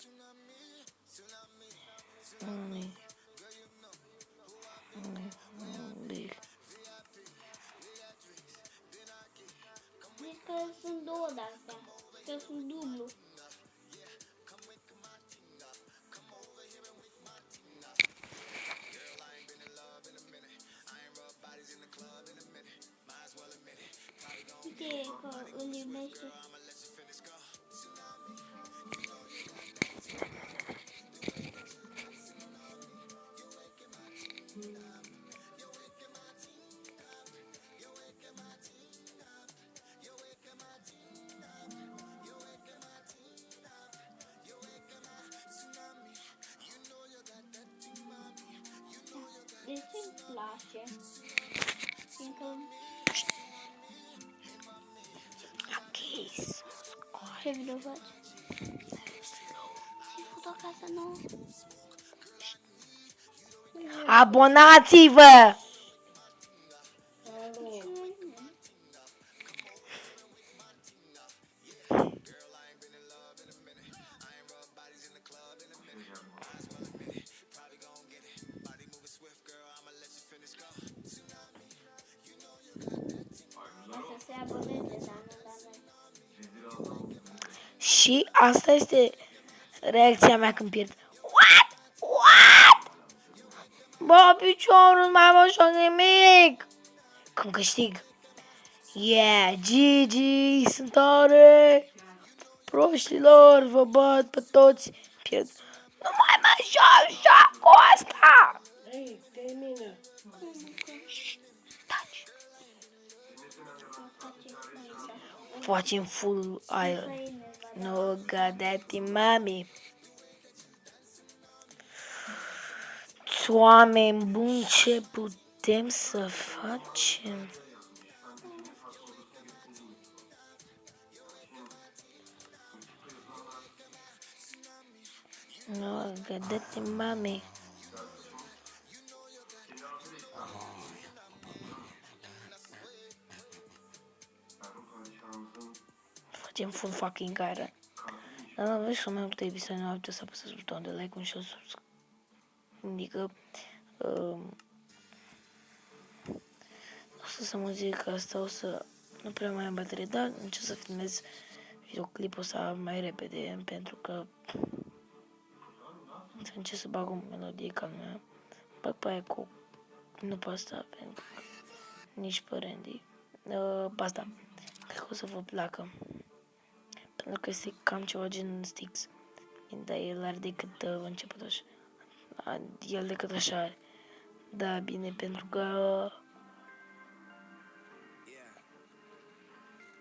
Zici că sunt două de-astea. Că sunt dublu. Uite că îl iubește. De ce îmi place? Fiindcă... Ce video faci? Ți-ai făcut o casă nouă? Abonați-vă! Asta se aboneze, dar nu la noi. Și asta este reacția mea când pierd. What? What? Bă, piciorul nu mai am așa nimic. Când câștig. Yeah, GG, sunt tare. Proștilor, vă bat pe toți. Pierd. Nu mai mă așa cu asta. Ei, termină. Taci. Facem full iron. No, gadati mami. Oameni buni, ce putem să facem? No, gadati mami. Facem full fucking iron. Dar nu vezi că mai multe episoade nu au să apăsați butonul de like și subscribe. Adică o să mă zic că asta o să nu prea mai am baterie, dar încerc să filmez videoclipul ăsta mai repede pentru că să încerc să bag o melodie ca mea. Bag pe aia cu nu pe asta, pentru că nici pe Randy. Pe asta. Cred că o să vă placă. Pentru că este cam ceva gen Sticks. Dar el are decât început așa. El decât așa are. Da, bine, pentru că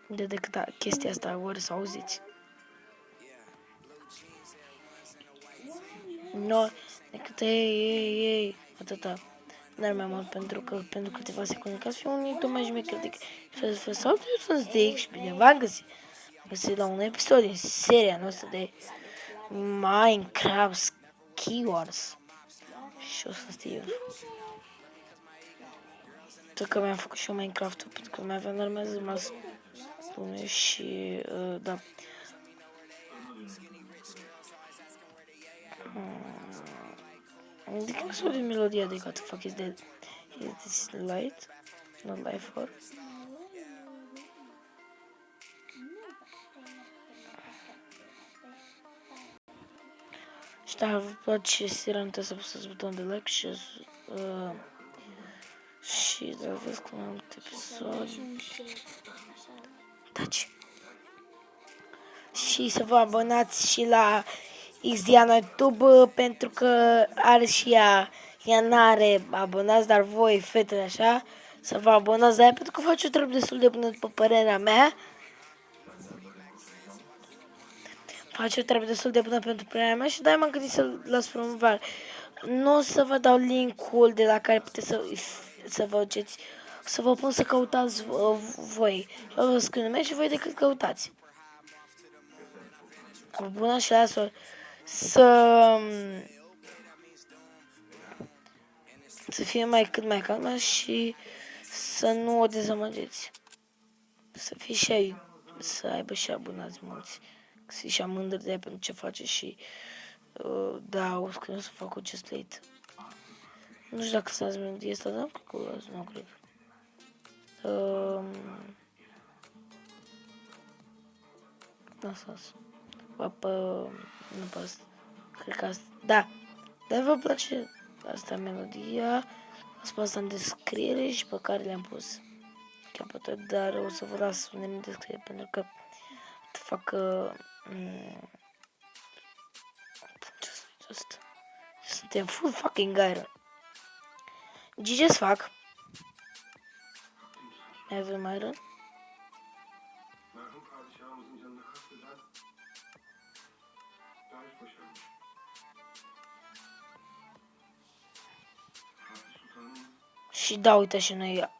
de decât chestia asta, ori să auziți. No, decât ei, atâta. Dar mai mult pentru că pentru câteva secunde, ca să fiu un YouTube mai șmecher decât sau eu sunt Stick și bine v-am găsit la un episod din seria noastră de Minecraft Skywars. Și o să Steve. Tot că mi-am făcut și eu Minecraft-ul, pentru că mi-aveam urmează rămas bune și da. De când s-o de melodia de what the fuck is that? Is this light? Not life or? Și dacă vă place seria, nu să apăsați butonul de like și să vezi cum am multe episoade. Taci. Și să vă abonați și la Xdiana YouTube pentru că are și ea n-are abonați, dar voi, fetele așa, să vă abonați la ea pentru că face o treabă destul de bună după părerea mea. Face o treabă destul de bună pentru părerea mea și de-aia m-am gândit să-l las promovare. Nu o să vă dau link-ul de la care puteți să vă duceți, să vă pun să căutați voi. Eu vă scriu nume și voi decât căutați. Bună și lasă să fie cât mai calmă și să nu o dezamăgiți. Să fie și ai, să aibă și abonați mulți, Și am mândr de ea pentru ce face și da, o să să fac o chest plate. Nu știu dacă s-a zis asta, da? Nu cred. Nu s-a zis. Nu pas. Cred că asta. Da. Dar vă place asta melodia. Asta asta în descriere și pe care le-am pus capătă, dar o să vă las unde în descriere pentru că fac ce asta? Suntem full fucking iron. GG's fac. Mai avem iron? Și da, uite și noi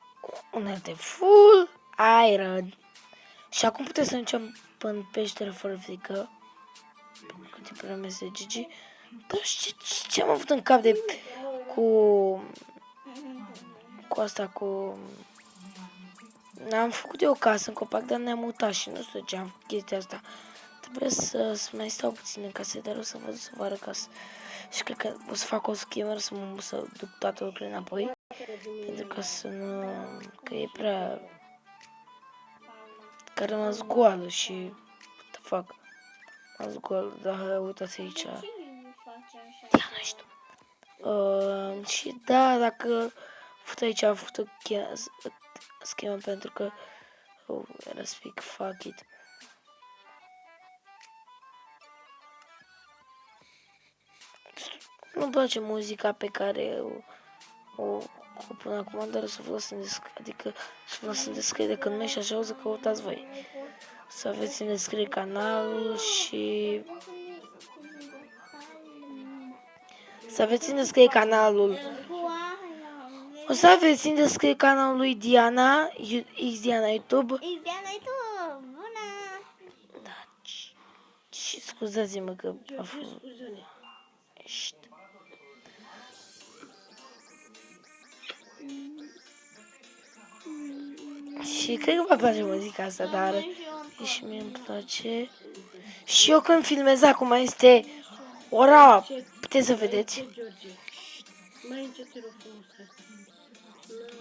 unelte full iron. Și acum putem să mergem în peșteră fără frică. Pentru că te promese GG. Dar ce am avut în cap de cu asta, cu... Am făcut eu o casă în copac, dar ne-am mutat și nu știu ce am făcut chestia asta. Trebuie să mai stau puțin în casă, dar o să vă arăt casă. Și cred că o să fac o schimbare să duc toate lucrurile înapoi. Pentru că să nu... că e prea... că rămas goală și... what the fuck? Rămas goală, dar uitați aici. Diana, ești tu. Și da, dacă... fut aici, am făcut o schemă pentru că... era speak, fuck it. Nu-mi place muzica pe care o pun acum, dar o să vă las în descriere, adică să vă las în descriere când nu și așa o să căutați voi. Să aveți în descriere canalul și... să aveți în descriere canalul. O să aveți în descriere canalul lui Diana, Diana YouTube. Diana YouTube, bună! Da, și scuzați-mă că a fost... Și cred că vă place muzica asta, dar și mie îmi place. Și eu când filmez acum este ora, puteți să vedeți.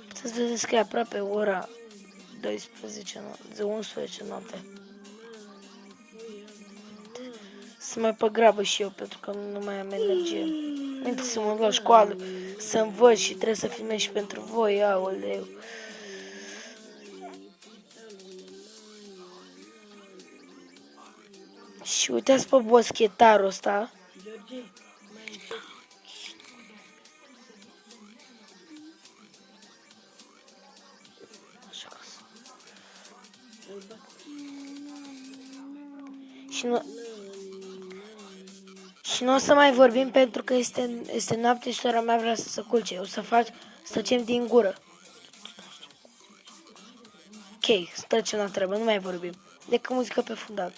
Puteți să vedeți că e aproape ora 11 noapte. Să mai pe grabă și eu, pentru că nu mai am energie. Înainte să mă duc la școală, să învăț și trebuie să filmez și pentru voi, aoleu. Și uitați pe boschetarul ăsta. Și nu o să mai vorbim pentru că este noapte și sora mea vrea să se culce. O să tăcem din gură. Ok, să trecem la treabă, nu mai vorbim. Decât muzică pe fundal.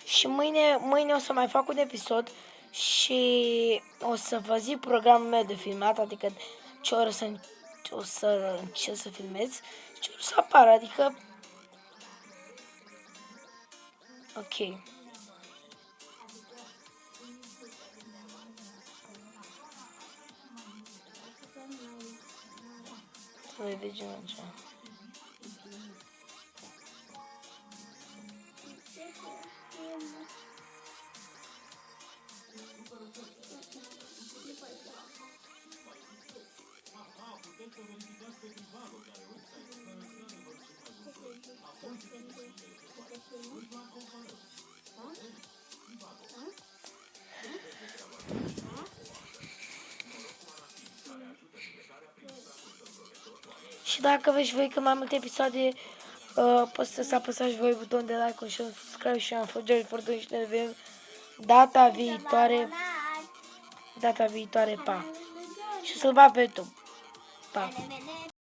Și mâine o să mai fac un episod și o să vă zic programul meu de filmat, adică ce oră o să încerc să filmez, ce oră să apară, adică... Ok. Să vedem ce. Și dacă veți voi că mai multe episoade Poți să apăsați voi butonul de like și un subscribe și am fost Jerry Fortun și ne vedem data viitoare. Data viitoare, pa. Și să-l bat pe YouTube. Pa.